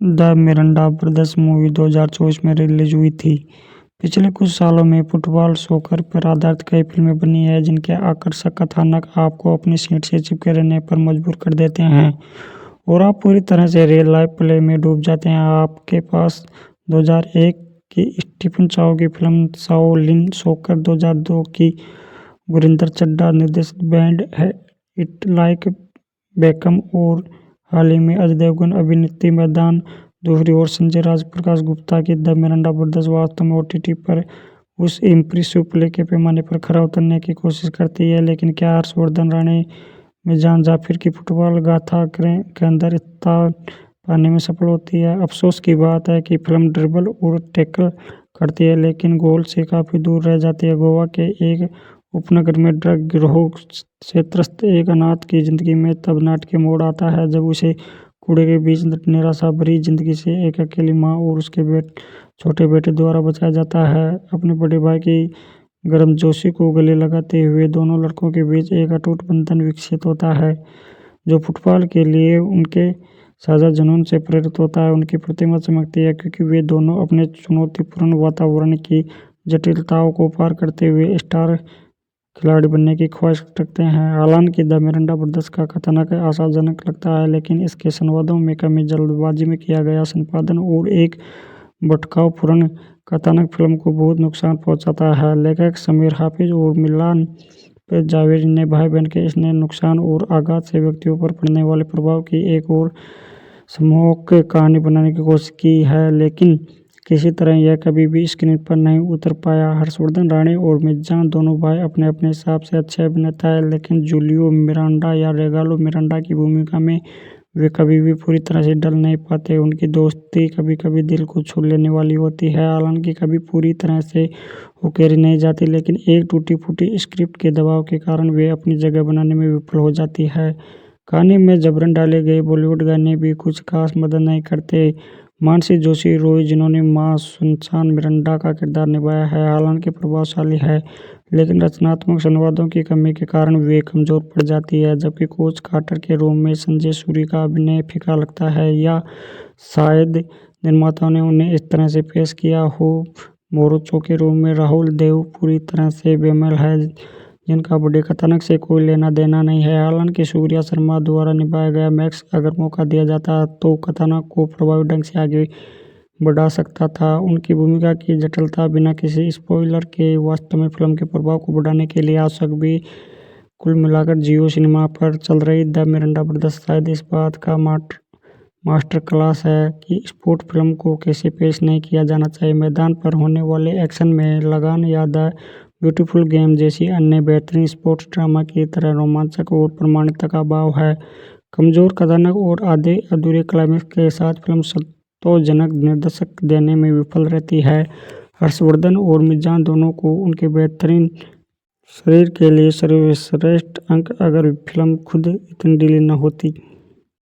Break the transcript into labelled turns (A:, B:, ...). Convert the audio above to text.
A: The Miranda brothers movie 2024 में release हुई थी। पिछले कुछ सालों में फुटबॉल सॉकर पर आधारित कई फिल्में बनी हैं जिनके आकर्षक कथानक आपको अपनी सीट से चिपके रहने पर मजबूर कर देते हैं और आप पूरी तरह से रियल लाइफ प्ले में डूब जाते हैं। आपके पास 2001 की स्टीफन चाओ की फिल्म शाओलिन सॉकर, 2002 की गुरिंदर चड्ढा निर्देशित बैंड है इट लाइक बेकम और हाल ही में अजय देवगन अभिनीत मैदान। दूसरी ओर संजय राज प्रकाश गुप्ता की द मिरांडा ब्रदर्स वास्तव में ओटीटी पर उस इम्प्रेसिव प्ले के पैमाने पर खरा उतरने की कोशिश करती है, लेकिन क्या हर्षवर्धन राणे मिजान जाफिर की फुटबॉल गाथा के अंदर स्थान पाने में सफल होती है? अफसोस की बात है कि फिल्म ड्रिबल और टैकल करती है लेकिन गोल से काफी दूर रह जाती है। गोवा के एक उपनगर में ड्रग गिरोह से त्रस्त एक अनाथ की जिंदगी में तब नाटकीय मोड़ आता है जब उसे कूड़े के बीच निराशा भरी जिंदगी से एक अकेली माँ और उसके छोटे बेटे द्वारा बचाया जाता है। अपने बड़े भाई की गर्मजोशी को गले लगाते हुए दोनों लड़कों के बीच एक अटूट बंधन विकसित होता है जो फुटबॉल के लिए उनके साझा जुनून से प्रेरित होता है। उनकी प्रतिमा चमकती है क्योंकि वे दोनों अपने चुनौतीपूर्ण वातावरण की जटिलताओं को पार करते हुए स्टार खिलाड़ी बनने की ख्वाहिश रखते हैं। हालांकि द मिरांडा ब्रदर्स का कथानक आशाजनक लगता है, लेकिन इसके संवादों में कमी, जल्दबाजी में किया गया संपादन और एक भटकावपूर्ण कथानक फिल्म को बहुत नुकसान पहुंचाता है। लेखक समीर हाफिज और मिलान पे जावेद ने भाई बहन के इस नुकसान और आघात से व्यक्तियों पर पड़ने वाले प्रभाव की एक और सम्मोहक कहानी बनाने की कोशिश की है, लेकिन किसी तरह यह कभी भी स्क्रीन पर नहीं उतर पाया। हर्षवर्धन राणे और मिजान दोनों भाई अपने अपने हिसाब से अच्छे अभिनेता हैं, लेकिन जूलियो मिरांडा या रेगालो मिरांडा की भूमिका में वे कभी भी पूरी तरह से ढल नहीं पाते। उनकी दोस्ती कभी कभी दिल को छू लेने वाली होती है, हालांकि कभी पूरी तरह से उकेरी नहीं जाती, लेकिन एक टूटी फूटी स्क्रिप्ट के दबाव के कारण वे अपनी जगह बनाने में विफल हो जाती है। कहानी में जबरन डाले गए बॉलीवुड गाने भी कुछ खास मदद नहीं करते। मानसी जोशी रॉय, जिन्होंने मां सुनसान मिरांडा का किरदार निभाया है, हालांकि प्रभावशाली है, लेकिन रचनात्मक संवादों की कमी के कारण वे कमजोर पड़ जाती है। जबकि कोच कार्टर के रोल में संजय सूरी का अभिनय फीका लगता है, या शायद निर्माताओं ने उन्हें इस तरह से पेश किया हो। मोरूचो के रोल में राहुल देव पूरी तरह से बेमेल है, जिनका बड़े कथानक से कोई लेना देना नहीं है। हालांकि सूर्या शर्मा द्वारा निभाया गया मैक्स अगर मौका दिया जाता तो कथानक को प्रभावी ढंग से आगे बढ़ा सकता था। उनकी भूमिका की जटिलता बिना किसी स्पॉइलर के वास्तव में फिल्म के प्रभाव को बढ़ाने के लिए आवश्यक भी। कुल मिलाकर जियो सिनेमा पर चल रही द मिरांडा ब्रदर्स शायद इस बात का मास्टर क्लास है कि स्पोर्ट फिल्म को कैसे पेश नहीं किया जाना चाहिए। मैदान पर होने वाले एक्शन में लगान या द ब्यूटीफुल गेम जैसी अन्य बेहतरीन स्पोर्ट्स ड्रामा की तरह रोमांचक और प्रमाणिकता का अभाव है। कमजोर कथानक और आधे अधूरे क्लाइमेक्स के साथ फिल्म संतोषजनक निर्देशक देने में विफल रहती है। हर्षवर्धन और मिजान दोनों को उनके बेहतरीन शरीर के लिए सर्वश्रेष्ठ अंक अगर फिल्म खुद इतनी ढीली न होती।